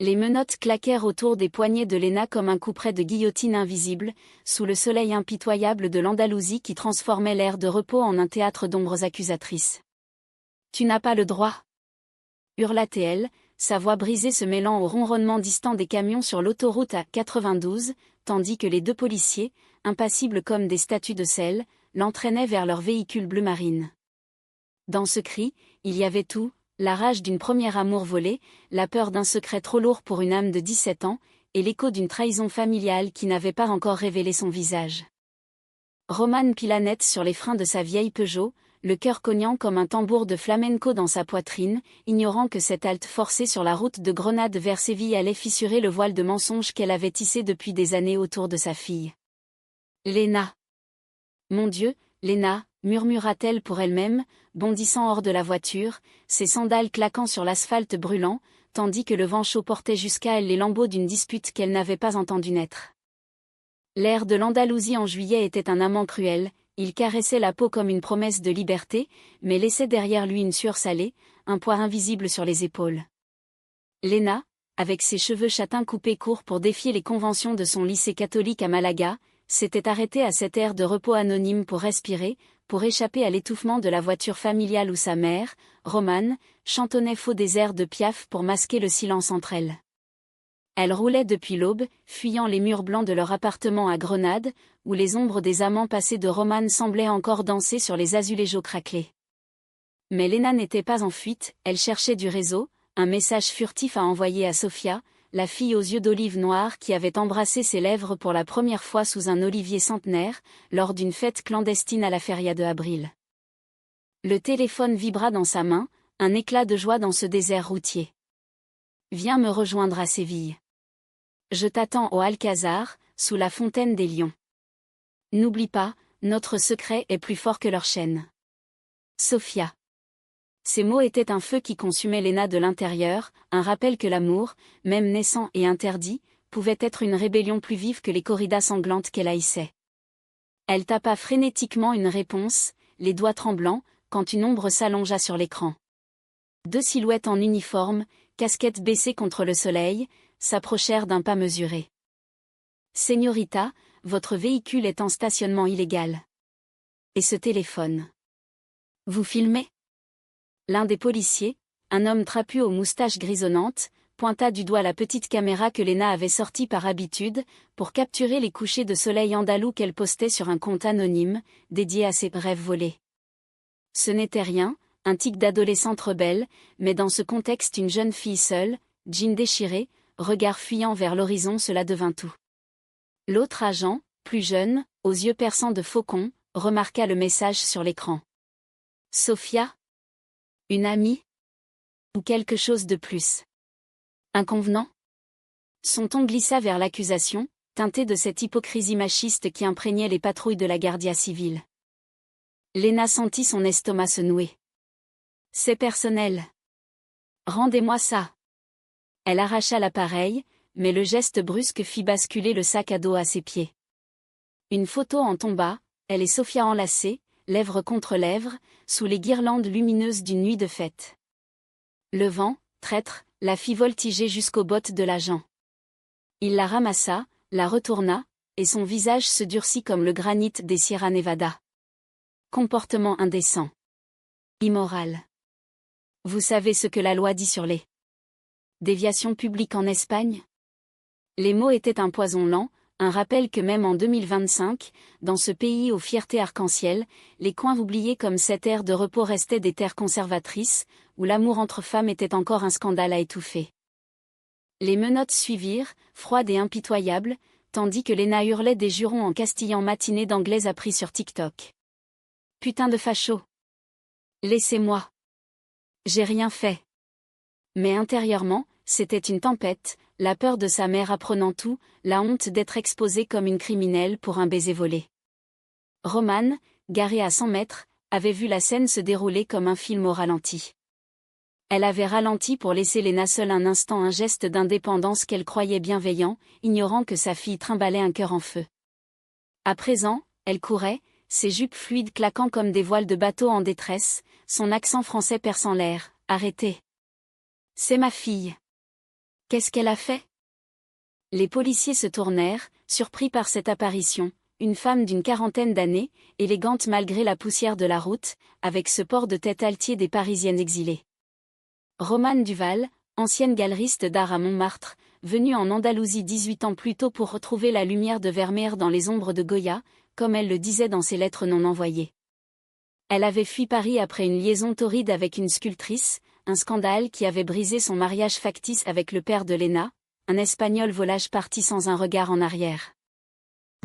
Les menottes claquèrent autour des poignets de Léna comme un couperet de guillotine invisible, sous le soleil impitoyable de l'Andalousie qui transformait l'air de repos en un théâtre d'ombres accusatrices. « Tu n'as pas le droit !» hurla-t-elle, sa voix brisée se mêlant au ronronnement distant des camions sur l'autoroute A92, tandis que les deux policiers, impassibles comme des statues de sel, l'entraînaient vers leur véhicule bleu marine. Dans ce cri, il y avait tout, la rage d'une première amour volée, la peur d'un secret trop lourd pour une âme de 17 ans, et l'écho d'une trahison familiale qui n'avait pas encore révélé son visage. Roman pila net sur les freins de sa vieille Peugeot, le cœur cognant comme un tambour de flamenco dans sa poitrine, ignorant que cette halte forcée sur la route de Grenade vers Séville allait fissurer le voile de mensonges qu'elle avait tissé depuis des années autour de sa fille. « Léna ! Mon Dieu, Léna !» murmura-t-elle pour elle-même, bondissant hors de la voiture, ses sandales claquant sur l'asphalte brûlant, tandis que le vent chaud portait jusqu'à elle les lambeaux d'une dispute qu'elle n'avait pas entendue naître. L'air de l'Andalousie en juillet était un amant cruel, il caressait la peau comme une promesse de liberté, mais laissait derrière lui une sueur salée, un poids invisible sur les épaules. Léna, avec ses cheveux châtains coupés courts pour défier les conventions de son lycée catholique à Malaga, s'était arrêtée à cet air de repos anonyme pour respirer, pour échapper à l'étouffement de la voiture familiale où sa mère, Romane, chantonnait faux des airs de Piaf pour masquer le silence entre elles. Elle roulait depuis l'aube, fuyant les murs blancs de leur appartement à Grenade, où les ombres des amants passés de Romane semblaient encore danser sur les azuléjos craquelés. Mais Léna n'était pas en fuite, elle cherchait du réseau, un message furtif à envoyer à Sofia, la fille aux yeux d'olive noire qui avait embrassé ses lèvres pour la première fois sous un olivier centenaire, lors d'une fête clandestine à la feria de Abril. Le téléphone vibra dans sa main, un éclat de joie dans ce désert routier. « Viens me rejoindre à Séville. Je t'attends au Alcazar, sous la fontaine des lions. N'oublie pas, notre secret est plus fort que leur chaîne. Sofia. » Ces mots étaient un feu qui consumait Léna de l'intérieur, un rappel que l'amour, même naissant et interdit, pouvait être une rébellion plus vive que les corridas sanglantes qu'elle haïssait. Elle tapa frénétiquement une réponse, les doigts tremblants, quand une ombre s'allongea sur l'écran. Deux silhouettes en uniforme, casquettes baissées contre le soleil, s'approchèrent d'un pas mesuré. « Señorita, votre véhicule est en stationnement illégal. Et ce téléphone. Vous filmez ?» L'un des policiers, un homme trapu aux moustaches grisonnantes, pointa du doigt la petite caméra que Léna avait sortie par habitude, pour capturer les couchers de soleil andalous qu'elle postait sur un compte anonyme, dédié à ses rêves volés. Ce n'était rien, un tic d'adolescente rebelle, mais dans ce contexte une jeune fille seule, jean déchiré, regard fuyant vers l'horizon cela devint tout. L'autre agent, plus jeune, aux yeux perçants de faucon, remarqua le message sur l'écran. « Sofia ? Une amie ? Ou quelque chose de plus ? Inconvenant ?» Son ton glissa vers l'accusation, teinté de cette hypocrisie machiste qui imprégnait les patrouilles de la Guardia Civile. Léna sentit son estomac se nouer. « C'est personnel. Rendez-moi ça. » Elle arracha l'appareil, mais le geste brusque fit basculer le sac à dos à ses pieds. Une photo en tomba, elle et Sofia enlacées, lèvres contre lèvres, sous les guirlandes lumineuses d'une nuit de fête. Le vent, traître, la fit voltiger jusqu'aux bottes de l'agent. Il la ramassa, la retourna, et son visage se durcit comme le granit des Sierra Nevada. Comportement indécent. Immoral. Vous savez ce que la loi dit sur les déviations publiques en Espagne ? Les mots étaient un poison lent, un rappel que même en 2025, dans ce pays aux fiertés arc-en-ciel, les coins oubliés comme cette ère de repos restaient des terres conservatrices, où l'amour entre femmes était encore un scandale à étouffer. Les menottes suivirent, froides et impitoyables, tandis que Léna hurlait des jurons en castillan matiné d'anglais appris sur TikTok. « Putain de facho. Laissez-moi. J'ai rien fait. » Mais intérieurement, c'était une tempête, la peur de sa mère apprenant tout, la honte d'être exposée comme une criminelle pour un baiser volé. Romane, garée à 100 mètres, avait vu la scène se dérouler comme un film au ralenti. Elle avait ralenti pour laisser Léna seule un instant, un geste d'indépendance qu'elle croyait bienveillant, ignorant que sa fille trimballait un cœur en feu. À présent, elle courait, ses jupes fluides claquant comme des voiles de bateau en détresse, son accent français perçant l'air. « Arrêtez. C'est ma fille. Qu'est-ce qu'elle a fait? Les policiers se tournèrent, surpris par cette apparition, une femme d'une quarantaine d'années, élégante malgré la poussière de la route, avec ce port de tête altier des Parisiennes exilées. Romane Duval, ancienne galeriste d'art à Montmartre, venue en Andalousie 18 ans plus tôt pour retrouver la lumière de Vermeer dans les ombres de Goya, comme elle le disait dans ses lettres non envoyées. Elle avait fui Paris après une liaison torride avec une sculptrice, un scandale qui avait brisé son mariage factice avec le père de Léna, un Espagnol volage parti sans un regard en arrière.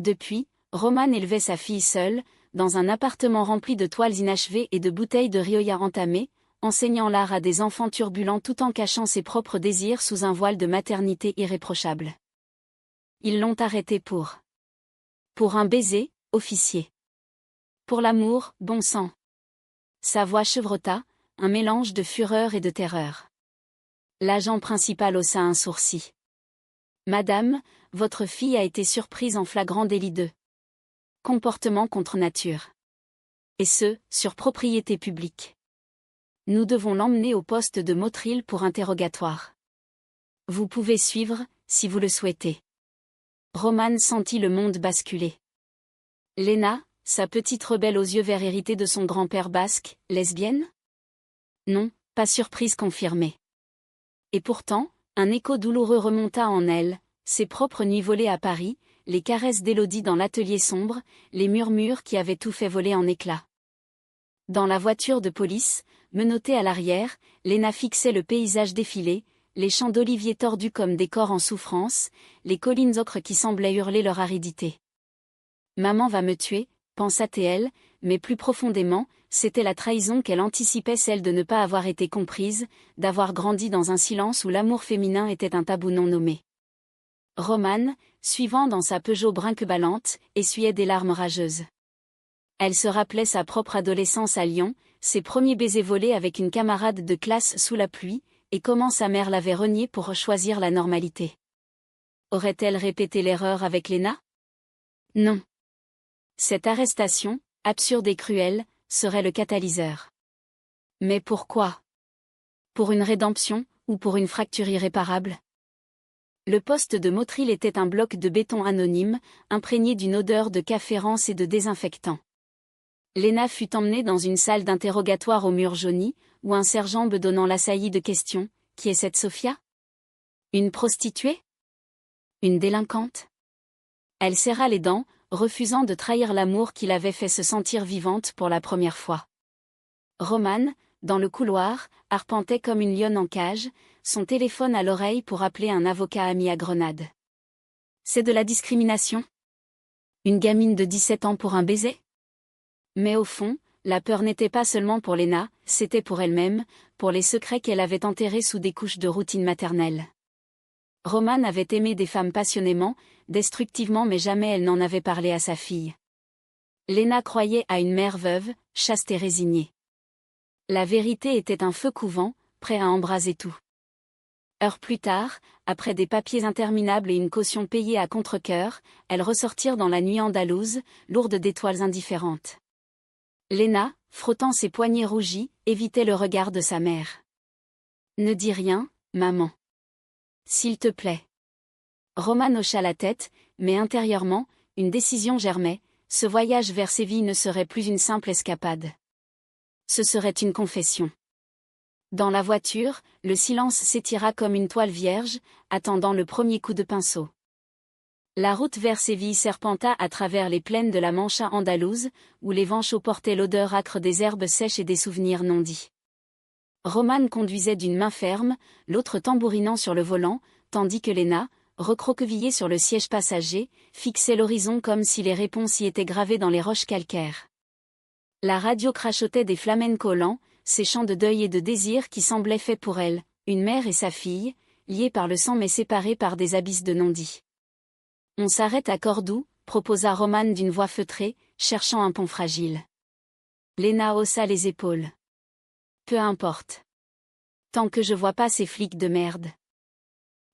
Depuis, Romane élevait sa fille seule, dans un appartement rempli de toiles inachevées et de bouteilles de Rioja entamées, enseignant l'art à des enfants turbulents tout en cachant ses propres désirs sous un voile de maternité irréprochable. Ils l'ont arrêté pour un baiser, officier. Pour l'amour, bon sang. Sa voix chevrota, un mélange de fureur et de terreur. L'agent principal haussa un sourcil. Madame, votre fille a été surprise en flagrant délit de comportement contre nature. Et ce, sur propriété publique. Nous devons l'emmener au poste de Motril pour interrogatoire. Vous pouvez suivre, si vous le souhaitez. Romane sentit le monde basculer. Léna, sa petite rebelle aux yeux verts hérités de son grand-père basque, lesbienne? Non, pas surprise confirmée. Et pourtant, un écho douloureux remonta en elle, ses propres nuits volées à Paris, les caresses d'Élodie dans l'atelier sombre, les murmures qui avaient tout fait voler en éclats. Dans la voiture de police, menottée à l'arrière, Léna fixait le paysage défilé, les champs d'oliviers tordus comme des corps en souffrance, les collines ocres qui semblaient hurler leur aridité. Maman va me tuer, pensa-t-elle, mais plus profondément, c'était la trahison qu'elle anticipait, celle de ne pas avoir été comprise, d'avoir grandi dans un silence où l'amour féminin était un tabou non nommé. Romane, suivant dans sa Peugeot brinque-ballante, essuyait des larmes rageuses. Elle se rappelait sa propre adolescence à Lyon, ses premiers baisers volés avec une camarade de classe sous la pluie, et comment sa mère l'avait reniée pour choisir la normalité. Aurait-elle répété l'erreur avec Léna? Non. Cette arrestation, absurde et cruelle, serait le catalyseur. Mais pourquoi? Pour une rédemption, ou pour une fracture irréparable? Le poste de Motril était un bloc de béton anonyme, imprégné d'une odeur de café rance et de désinfectant. Léna fut emmenée dans une salle d'interrogatoire aux murs jaunis, où un sergent bedonnant l'assaillit de questions. Qui est cette Sophia? Une prostituée? Une délinquante? Elle serra les dents, refusant de trahir l'amour qui l'avait fait se sentir vivante pour la première fois. Romane, dans le couloir, arpentait comme une lionne en cage, son téléphone à l'oreille pour appeler un avocat ami à Grenade. C'est de la discrimination? Une gamine de 17 ans pour un baiser? Mais au fond, la peur n'était pas seulement pour Léna, c'était pour elle-même, pour les secrets qu'elle avait enterrés sous des couches de routine maternelle. Romane avait aimé des femmes passionnément, destructivement, mais jamais elle n'en avait parlé à sa fille. Léna croyait à une mère veuve, chaste et résignée. La vérité était un feu couvant, prêt à embraser tout. Heures plus tard, après des papiers interminables et une caution payée à contre-cœur, elles ressortirent dans la nuit andalouse, lourde d'étoiles indifférentes. Léna, frottant ses poignets rougis, évitait le regard de sa mère. « Ne dis rien, maman. S'il te plaît. » Romane hocha la tête, mais intérieurement, une décision germait, ce voyage vers Séville ne serait plus une simple escapade. Ce serait une confession. Dans la voiture, le silence s'étira comme une toile vierge, attendant le premier coup de pinceau. La route vers Séville serpenta à travers les plaines de la Mancha andalouse, où les vents chauds portaient l'odeur âcre des herbes sèches et des souvenirs non dits. Romane conduisait d'une main ferme, l'autre tambourinant sur le volant, tandis que Léna, recroquevillée sur le siège passager, fixait l'horizon comme si les réponses y étaient gravées dans les roches calcaires. La radio crachotait des flamencos lents, ces chants de deuil et de désir qui semblaient faits pour elle, une mère et sa fille, liées par le sang mais séparées par des abysses de non-dits. On s'arrête à Cordoue, proposa Romane d'une voix feutrée, cherchant un pont fragile. Léna haussa les épaules. Peu importe. Tant que je vois pas ces flics de merde.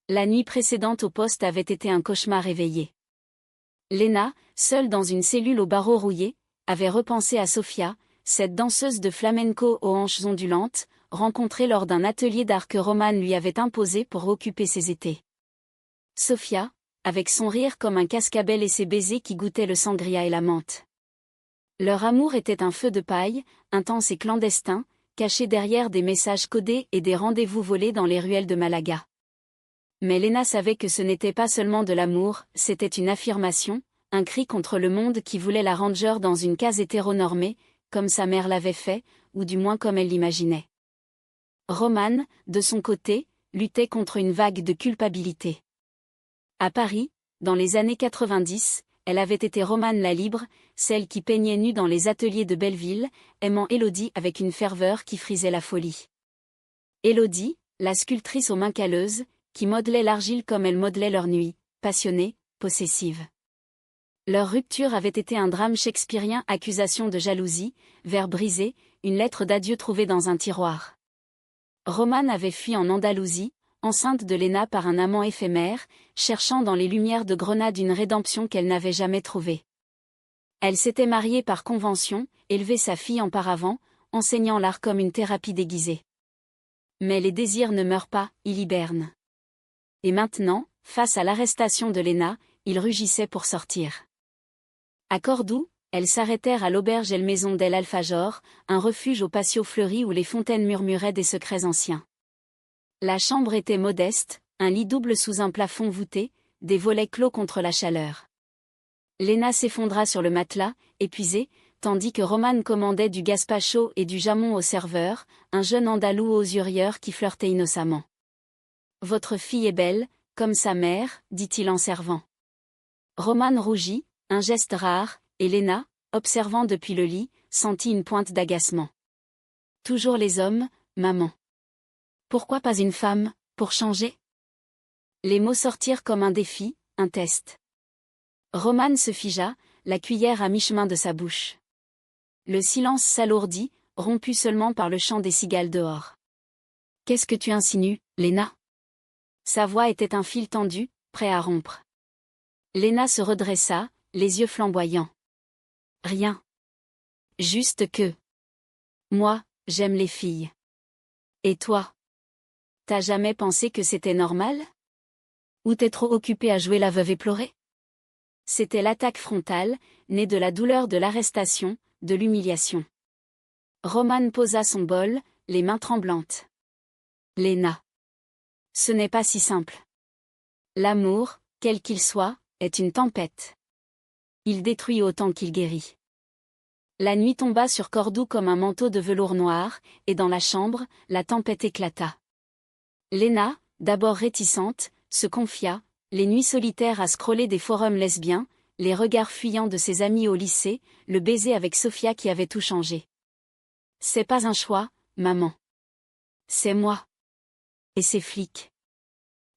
La nuit précédente au poste avait été un cauchemar éveillé. Léna, seule dans une cellule aux barreaux rouillés, avait repensé à Sophia, cette danseuse de flamenco aux hanches ondulantes, rencontrée lors d'un atelier d'art que Roman lui avait imposé pour occuper ses étés. Sofia, avec son rire comme un cascabel et ses baisers qui goûtaient le sangria et la menthe. Leur amour était un feu de paille, intense et clandestin, caché derrière des messages codés et des rendez-vous volés dans les ruelles de Malaga. Mais Lena savait que ce n'était pas seulement de l'amour, c'était une affirmation, un cri contre le monde qui voulait la ranger dans une case hétéronormée, comme sa mère l'avait fait, ou du moins comme elle l'imaginait. Roman, de son côté, luttait contre une vague de culpabilité. À Paris, dans les années 90, elle avait été Romane la libre, celle qui peignait nue dans les ateliers de Belleville, aimant Élodie avec une ferveur qui frisait la folie. Élodie, la sculptrice aux mains calleuses, qui modelait l'argile comme elle modelait leur nuit, passionnée, possessive. Leur rupture avait été un drame shakespearien, accusation de jalousie, verre brisé, une lettre d'adieu trouvée dans un tiroir. Romane avait fui en Andalousie, enceinte de Lena par un amant éphémère, cherchant dans les lumières de Grenade une rédemption qu'elle n'avait jamais trouvée. Elle s'était mariée par convention, élevé sa fille en paravent, enseignant l'art comme une thérapie déguisée. Mais les désirs ne meurent pas, ils hibernent. Et maintenant, face à l'arrestation de Lena, ils rugissaient pour sortir. À Cordoue, elles s'arrêtèrent à l'auberge El Maison del Alfajor, un refuge au patio fleuri où les fontaines murmuraient des secrets anciens. La chambre était modeste, un lit double sous un plafond voûté, des volets clos contre la chaleur. Lena s'effondra sur le matelas, épuisée, tandis que Roman commandait du gazpacho et du jamon au serveur, un jeune andalou aux yeux rieurs qui flirtait innocemment. « Votre fille est belle, comme sa mère, dit-il en servant. Roman rougit, un geste rare, et Lena, observant depuis le lit, sentit une pointe d'agacement. « Toujours les hommes, maman. Pourquoi pas une femme, pour changer ?» Les mots sortirent comme un défi, un test. Roman se figea, la cuillère à mi-chemin de sa bouche. Le silence s'alourdit, rompu seulement par le chant des cigales dehors. « Qu'est-ce que tu insinues, Lena ?» Sa voix était un fil tendu, prêt à rompre. Lena se redressa, les yeux flamboyants. « Rien. Juste que... Moi, j'aime les filles. Et toi ? T'as jamais pensé que c'était normal ? Ou t'es trop occupé à jouer la veuve éplorée ? C'était l'attaque frontale, née de la douleur de l'arrestation, de l'humiliation. Roman posa son bol, les mains tremblantes. Lena. Ce n'est pas si simple. L'amour, quel qu'il soit, est une tempête. Il détruit autant qu'il guérit. La nuit tomba sur Cordoue comme un manteau de velours noir, et dans la chambre, la tempête éclata. Lena, d'abord réticente, se confia, les nuits solitaires à scroller des forums lesbiens, les regards fuyants de ses amis au lycée, le baiser avec Sofia qui avait tout changé. C'est pas un choix, maman. C'est moi. Et ces flics.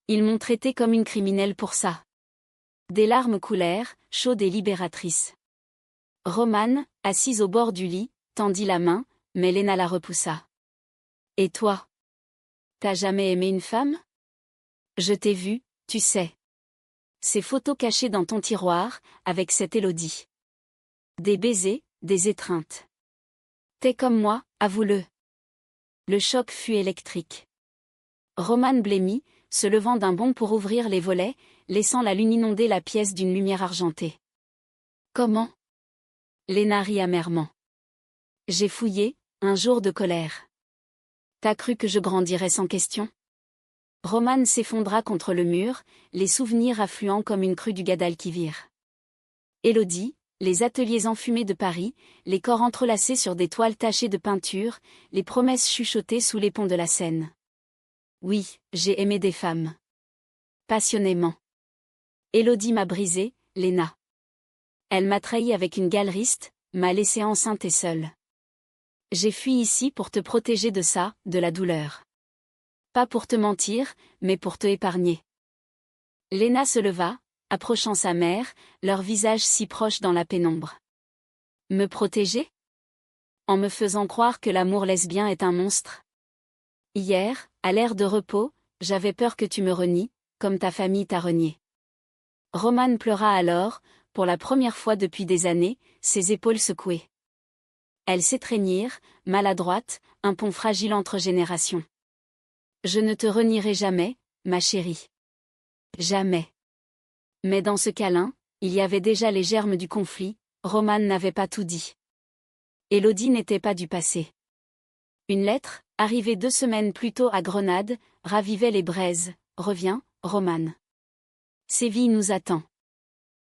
Ils m'ont traité comme une criminelle pour ça. Des larmes coulèrent, chaudes et libératrices. Roman, assise au bord du lit, tendit la main, mais Lena la repoussa. Et toi ? T'as jamais aimé une femme ? Je t'ai vu, tu sais. Ces photos cachées dans ton tiroir, avec cette Élodie. Des baisers, des étreintes. T'es comme moi, avoue-le. Le choc fut électrique. Roman blêmit, se levant d'un bond pour ouvrir les volets, laissant la lune inonder la pièce d'une lumière argentée. Comment ? Lena rit amèrement. J'ai fouillé, un jour de colère. T'as cru que je grandirais sans question ? Roman s'effondra contre le mur, les souvenirs affluant comme une crue du Guadalquivir. Élodie, les ateliers enfumés de Paris, les corps entrelacés sur des toiles tachées de peinture, les promesses chuchotées sous les ponts de la Seine. Oui, j'ai aimé des femmes. Passionnément. Élodie m'a brisé, Lena. Elle m'a trahi avec une galeriste, m'a laissée enceinte et seule. J'ai fui ici pour te protéger de ça, de la douleur. Pas pour te mentir, mais pour te épargner. Lena se leva, approchant sa mère, leur visage si proche dans la pénombre. Me protéger ? En me faisant croire que l'amour lesbien est un monstre ? Hier, à l'ère de repos, j'avais peur que tu me renies, comme ta famille t'a renié. Roman pleura alors, pour la première fois depuis des années, ses épaules secouées. Elles s'étreignirent, maladroites, un pont fragile entre générations. Je ne te renierai jamais, ma chérie. Jamais. Mais dans ce câlin, il y avait déjà les germes du conflit, Roman n'avait pas tout dit. Élodie n'était pas du passé. Une lettre, arrivée 2 semaines plus tôt à Grenade, ravivait les braises. Reviens, Roman. Séville nous attend.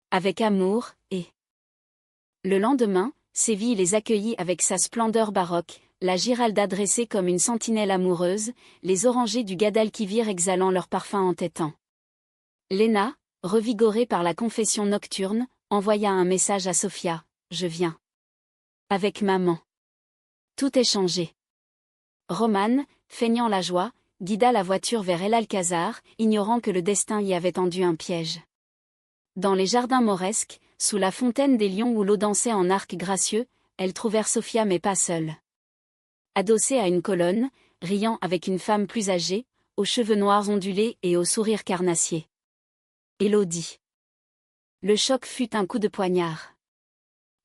Avec amour, et... Le lendemain, Séville les accueillit avec sa splendeur baroque, la Giralda dressée comme une sentinelle amoureuse, les orangers du Guadalquivir exhalant leur parfum entêtant. Léna, revigorée par la confession nocturne, envoya un message à Sofia. « Je viens. Avec maman. » Tout est changé. Roman, feignant la joie, guida la voiture vers El Alcázar, ignorant que le destin y avait tendu un piège. Dans les jardins mauresques, sous la fontaine des lions où l'eau dansait en arcs gracieux, elles trouvèrent Sofia mais pas seule. Adossée à une colonne, riant avec une femme plus âgée, aux cheveux noirs ondulés et au sourire carnassier. Élodie. Le choc fut un coup de poignard.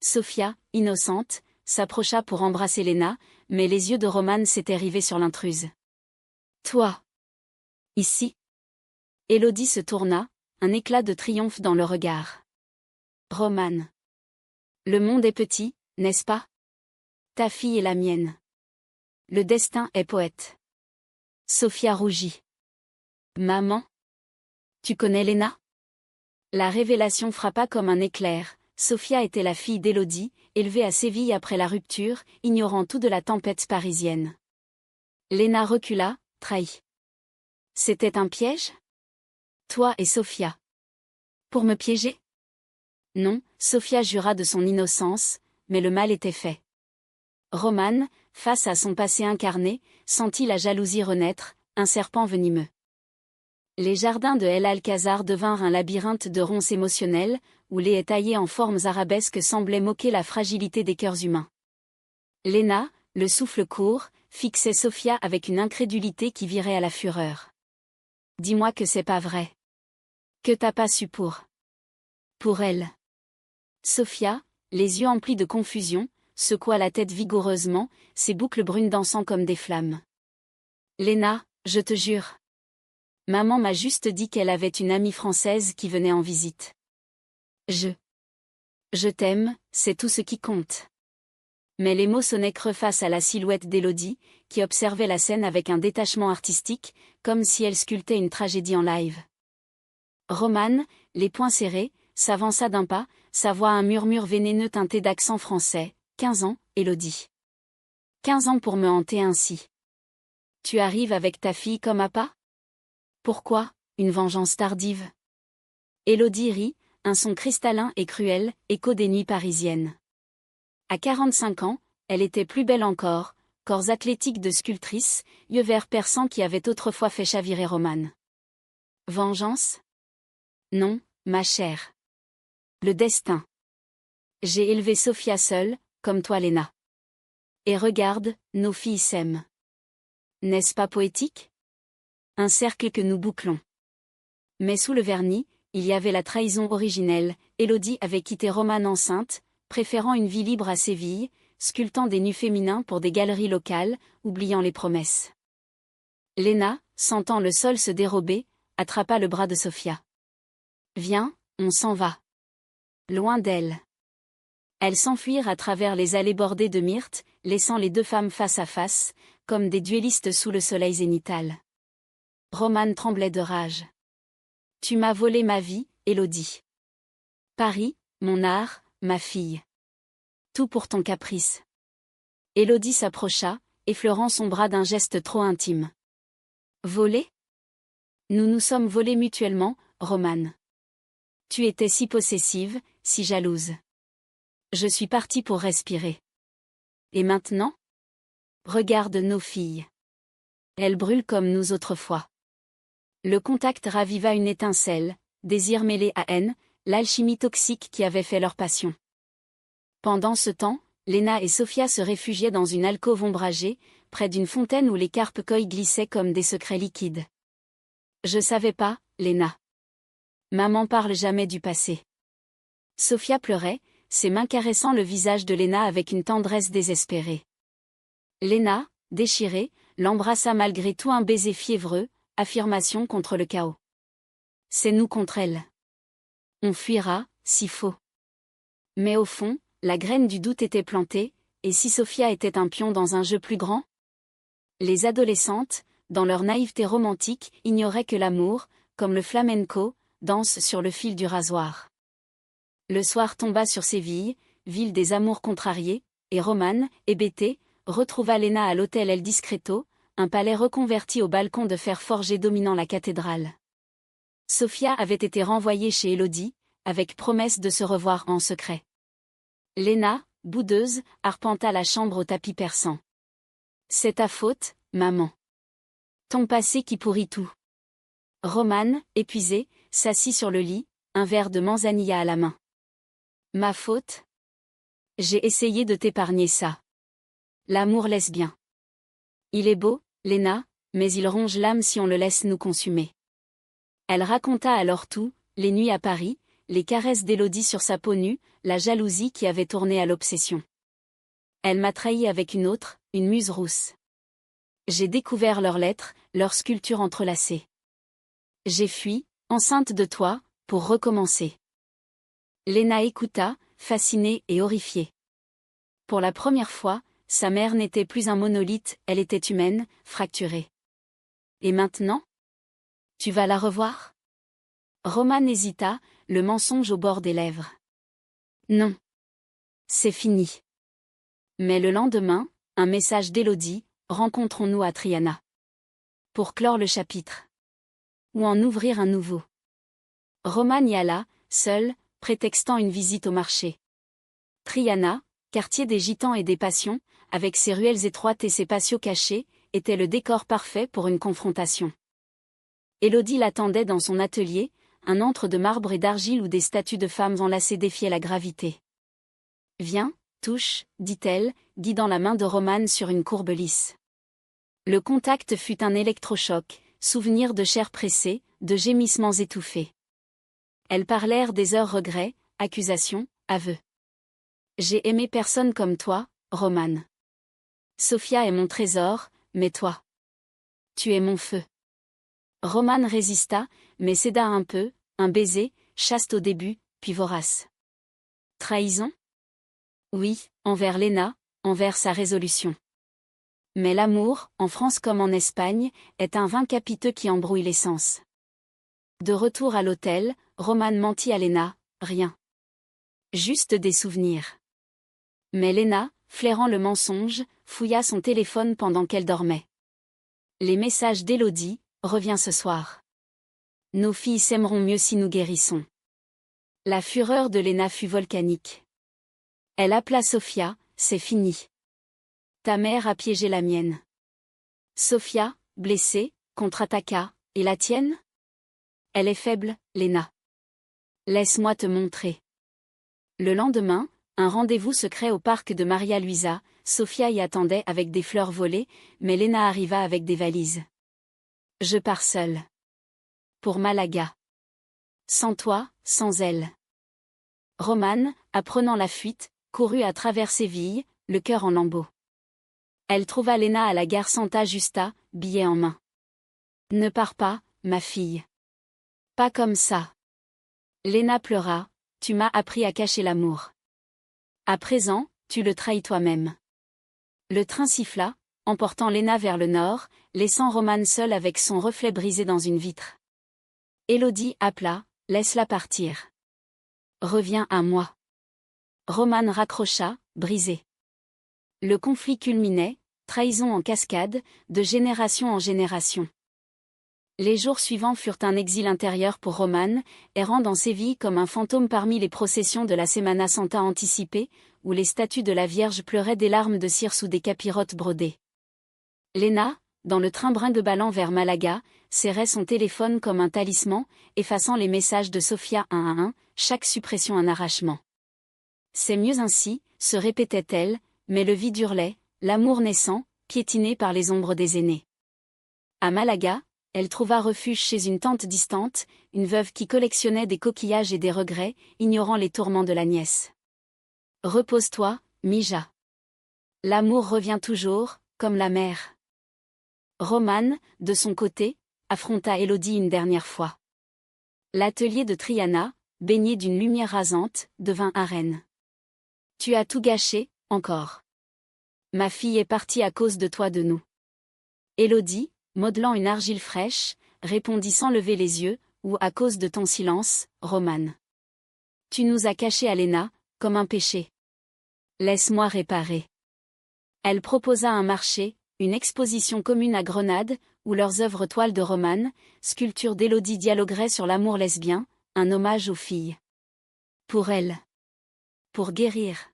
Sofia, innocente, s'approcha pour embrasser Léna, mais les yeux de Roman s'étaient rivés sur l'intruse. « Toi. Ici ?» Élodie se tourna, un éclat de triomphe dans le regard. « Roman. Le monde est petit, n'est-ce pas? Ta fille est la mienne. Le destin est poète. » Sofia rougit. « Maman? Tu connais Léna ?» La révélation frappa comme un éclair. Sofia était la fille d'Élodie, élevée à Séville après la rupture, ignorant tout de la tempête parisienne. Léna recula, trahie. C'était un piège? Toi et Sofia. Pour me piéger? Non, Sofia jura de son innocence, mais le mal était fait. Roman, face à son passé incarné, sentit la jalousie renaître, un serpent venimeux. Les jardins de El Alcázar devinrent un labyrinthe de ronces émotionnelles, où les haies taillées en formes arabesques semblaient moquer la fragilité des cœurs humains. Léna, le souffle court, fixait Sofia avec une incrédulité qui virait à la fureur. « Dis-moi que c'est pas vrai. Que t'as pas su pour elle. » Sofia, les yeux emplis de confusion, secoua la tête vigoureusement, ses boucles brunes dansant comme des flammes. « Léna, je te jure. Maman m'a juste dit qu'elle avait une amie française qui venait en visite. Je t'aime, c'est tout ce qui compte. » Mais les mots sonnaient creux face à la silhouette d'Élodie, qui observait la scène avec un détachement artistique, comme si elle sculptait une tragédie en live. Roman, les poings serrés, s'avança d'un pas, sa voix un murmure vénéneux teinté d'accent français. « 15 ans, Élodie. 15 ans pour me hanter ainsi. Tu arrives avec ta fille comme appât? Pourquoi, une vengeance tardive? » Élodie rit, un son cristallin et cruel, écho des nuits parisiennes. À 45 ans, elle était plus belle encore, corps athlétiques de sculptrice, yeux verts perçants qui avaient autrefois fait chavirer Roman. Vengeance? Non, ma chère. Le destin. J'ai élevé Sofia seule, comme toi Léna. Et regarde, nos filles s'aiment. N'est-ce pas poétique? Un cercle que nous bouclons. Mais sous le vernis, il y avait la trahison originelle. Élodie avait quitté Roman enceinte, préférant une vie libre à Séville, sculptant des nus féminins pour des galeries locales, oubliant les promesses. Léna, sentant le sol se dérober, attrapa le bras de Sofia. « Viens, on s'en va. » Loin d'elle. Elles s'enfuirent à travers les allées bordées de myrtes, laissant les deux femmes face à face, comme des duellistes sous le soleil zénithal. Roman tremblait de rage. « Tu m'as volé ma vie, Élodie. Paris, mon art, ma fille. Tout pour ton caprice. » Élodie s'approcha, effleurant son bras d'un geste trop intime. « Volé? Nous nous sommes volés mutuellement, Roman. Tu étais si possessive, si jalouse. Je suis partie pour respirer. Et maintenant? Regarde nos filles. Elles brûlent comme nous autrefois. » Le contact raviva une étincelle, désir mêlé à haine, l'alchimie toxique qui avait fait leur passion. Pendant ce temps, Léna et Sofia se réfugiaient dans une alcôve ombragée, près d'une fontaine où les carpe-koi glissaient comme des secrets liquides. « Je savais pas, Léna. Maman parle jamais du passé. » Sofia pleurait, ses mains caressant le visage de Léna avec une tendresse désespérée. Léna, déchirée, l'embrassa malgré tout, un baiser fiévreux, affirmation contre le chaos. C'est nous contre elle. On fuira, s'il faut. Mais au fond, la graine du doute était plantée, et si Sophia était un pion dans un jeu plus grand? Les adolescentes, dans leur naïveté romantique, ignoraient que l'amour, comme le flamenco, danse sur le fil du rasoir. Le soir tomba sur Séville, ville des amours contrariés, et Romane, hébétée, retrouva Léna à l'hôtel El Discreto, un palais reconverti au balcon de fer forgé dominant la cathédrale. Sophia avait été renvoyée chez Élodie, avec promesse de se revoir en secret. Léna, boudeuse, arpenta la chambre au tapis persan. C'est ta faute, maman. Ton passé qui pourrit tout. Romane, épuisée, s'assit sur le lit, un verre de manzanilla à la main. Ma faute? J'ai essayé de t'épargner ça. L'amour laisse bien. Il est beau, Léna, mais il ronge l'âme si on le laisse nous consumer. Elle raconta alors tout, les nuits à Paris, les caresses d'Élodie sur sa peau nue, la jalousie qui avait tourné à l'obsession. Elle m'a trahi avec une autre, une muse rousse. J'ai découvert leurs lettres, leurs sculptures entrelacées. J'ai fui, enceinte de toi, pour recommencer. Léna écouta, fascinée et horrifiée. Pour la première fois, sa mère n'était plus un monolithe, elle était humaine, fracturée. Et maintenant? Tu vas la revoir? Romane hésita, le mensonge au bord des lèvres. Non. C'est fini. Mais le lendemain, un message d'Élodie, rencontrons-nous à Triana. Pour clore le chapitre. Ou en ouvrir un nouveau. Romane y alla, seule, prétextant une visite au marché. Triana, quartier des gitans et des passions, avec ses ruelles étroites et ses patios cachés, était le décor parfait pour une confrontation. Élodie l'attendait dans son atelier, un antre de marbre et d'argile où des statues de femmes enlacées défiaient la gravité. « Viens, touche, dit-elle, guidant la main de Romane sur une courbe lisse. Le contact fut un électrochoc, souvenir de chair pressée, de gémissements étouffés. Elles parlèrent des heures regrets, accusations, aveux. « J'ai aimé personne comme toi, Romane. Sophia est mon trésor, mais toi. Tu es mon feu. » Romane résista, mais céda un peu, un baiser, chaste au début, puis vorace. Trahison? Oui, envers Léna, envers sa résolution. Mais l'amour, en France comme en Espagne, est un vin capiteux qui embrouille les sens. De retour à l'hôtel, Romane mentit à Léna, rien. Juste des souvenirs. Mais Léna, flairant le mensonge, fouilla son téléphone pendant qu'elle dormait. Les messages d'Élodie, reviens ce soir. Nos filles s'aimeront mieux si nous guérissons. La fureur de Léna fut volcanique. Elle appela Sophia, c'est fini. Ta mère a piégé la mienne. Sophia, blessée, contre-attaqua, et la tienne? Elle est faible, Léna. Laisse-moi te montrer. Le lendemain, un rendez-vous secret au parc de Maria Luisa, Sophia y attendait avec des fleurs volées, mais Léna arriva avec des valises. Je pars seule. Pour Malaga. Sans toi, sans elle. Romane, apprenant la fuite, courut à travers Séville, le cœur en lambeaux. Elle trouva Léna à la gare Santa Justa, billet en main. Ne pars pas, ma fille. Pas comme ça. Léna pleura, tu m'as appris à cacher l'amour. À présent, tu le trahis toi-même. Le train siffla, emportant Léna vers le nord, laissant Romane seule avec son reflet brisé dans une vitre. Élodie appela, laisse-la partir. Reviens à moi. Romane raccrocha, brisée. Le conflit culminait, trahison en cascade, de génération en génération. Les jours suivants furent un exil intérieur pour Romane, errant dans Séville comme un fantôme parmi les processions de la Semana Santa anticipée, où les statues de la Vierge pleuraient des larmes de cire sous des capirotes brodées. Léna, dans le train brinque-ballant vers Malaga, serrait son téléphone comme un talisman, effaçant les messages de Sophia un à un, chaque suppression un arrachement. C'est mieux ainsi, se répétait-elle, mais le vide hurlait, l'amour naissant, piétiné par les ombres des aînés. À Malaga, elle trouva refuge chez une tante distante, une veuve qui collectionnait des coquillages et des regrets, ignorant les tourments de la nièce. Repose-toi, Mija. L'amour revient toujours, comme la mer. Roman, de son côté, affronta Élodie une dernière fois. L'atelier de Triana, baigné d'une lumière rasante, devint arène. Tu as tout gâché, encore. Ma fille est partie à cause de toi de nous. Élodie, modelant une argile fraîche, répondit sans lever les yeux, ou à cause de ton silence, Roman. Tu nous as cachés à Léna, comme un péché. Laisse-moi réparer. Elle proposa un marché, une exposition commune à Grenade, où leurs œuvres toiles de Roman, sculptures d'Élodie dialogueraient sur l'amour lesbien, un hommage aux filles. Pour elle. Pour guérir.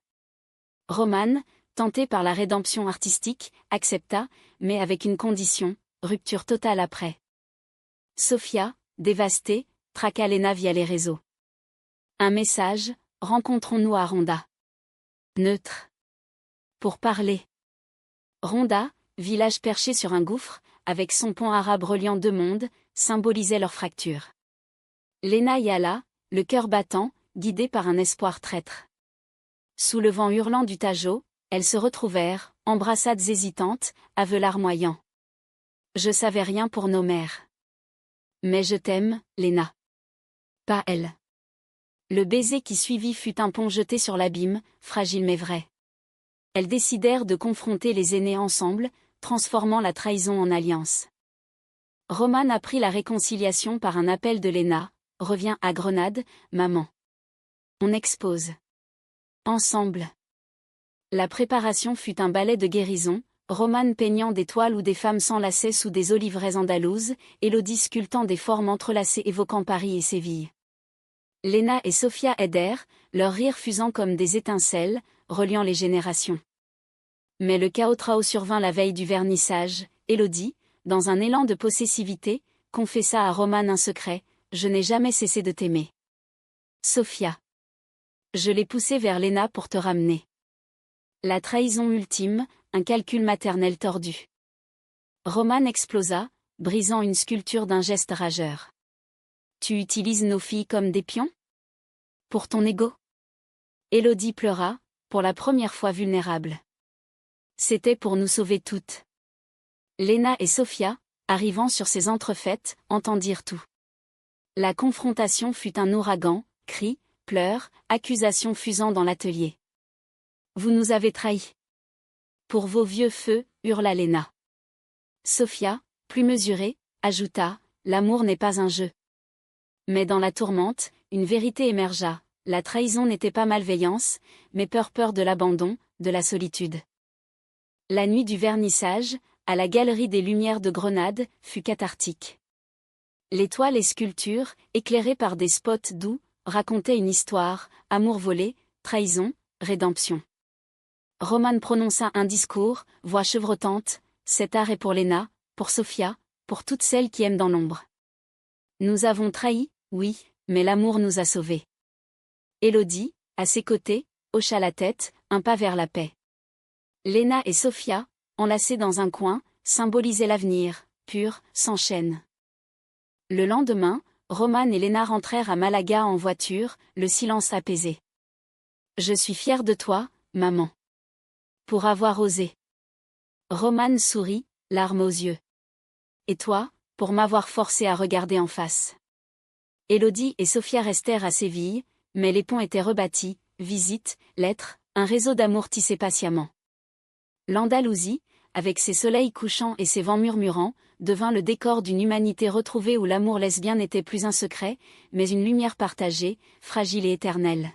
Roman, tenté par la rédemption artistique, accepta, mais avec une condition, rupture totale après. Sofia, dévastée, traqua Léna via les réseaux. Un message, rencontrons-nous à Ronda. Neutre. Pour parler. Ronda, village perché sur un gouffre, avec son pont arabe reliant deux mondes, symbolisait leur fracture. Léna y alla, le cœur battant, guidée par un espoir traître. Sous le vent hurlant du Tajo, elles se retrouvèrent, embrassades hésitantes, aveux larmoyants. Je savais rien pour nos mères. Mais je t'aime, Léna. Pas elle. Le baiser qui suivit fut un pont jeté sur l'abîme, fragile mais vrai. Elles décidèrent de confronter les aînés ensemble, transformant la trahison en alliance. Roman apprit la réconciliation par un appel de Léna. Reviens à Grenade, maman. On expose. Ensemble. La préparation fut un ballet de guérison, Roman peignant des toiles où des femmes s'enlaçaient sous des oliveraies andalouses, Élodie sculptant des formes entrelacées évoquant Paris et Séville. Léna et Sofia aidèrent, leur rire fusant comme des étincelles, reliant les générations. Mais le chaos trao survint la veille du vernissage. Élodie, dans un élan de possessivité, confessa à Roman un secret, « Je n'ai jamais cessé de t'aimer. » Sofia. Je l'ai poussé vers Léna pour te ramener. La trahison ultime, un calcul maternel tordu. Roman explosa, brisant une sculpture d'un geste rageur. Tu utilises nos filles comme des pions? Pour ton ego? Élodie pleura, pour la première fois vulnérable. C'était pour nous sauver toutes. Léna et Sofia, arrivant sur ces entrefaites, entendirent tout. La confrontation fut un ouragan, cris, pleurs, accusations fusant dans l'atelier. Vous nous avez trahis. Pour vos vieux feux, hurla Léna. Sofia, plus mesurée, ajouta, l'amour n'est pas un jeu. Mais dans la tourmente, une vérité émergea, la trahison n'était pas malveillance, mais peur de l'abandon, de la solitude. La nuit du vernissage, à la Galerie des Lumières de Grenade, fut cathartique. Les toiles et sculptures, éclairées par des spots doux, racontaient une histoire, amour volé, trahison, rédemption. Roman prononça un discours, voix chevrotante, cet art est pour Léna, pour Sofia, pour toutes celles qui aiment dans l'ombre. Nous avons trahi, oui, mais l'amour nous a sauvés. Élodie, à ses côtés, hocha la tête, un pas vers la paix. Léna et Sofia, enlacées dans un coin, symbolisaient l'avenir, pur, sans chaîne. Le lendemain, Roman et Léna rentrèrent à Malaga en voiture, le silence apaisé. Je suis fière de toi, maman. Pour avoir osé. Roman sourit, larmes aux yeux. Et toi, pour m'avoir forcé à regarder en face. Élodie et Sofia restèrent à Séville, mais les ponts étaient rebâtis, visites, lettres, un réseau d'amour tissé patiemment. L'Andalousie, avec ses soleils couchants et ses vents murmurants, devint le décor d'une humanité retrouvée où l'amour lesbien n'était plus un secret, mais une lumière partagée, fragile et éternelle.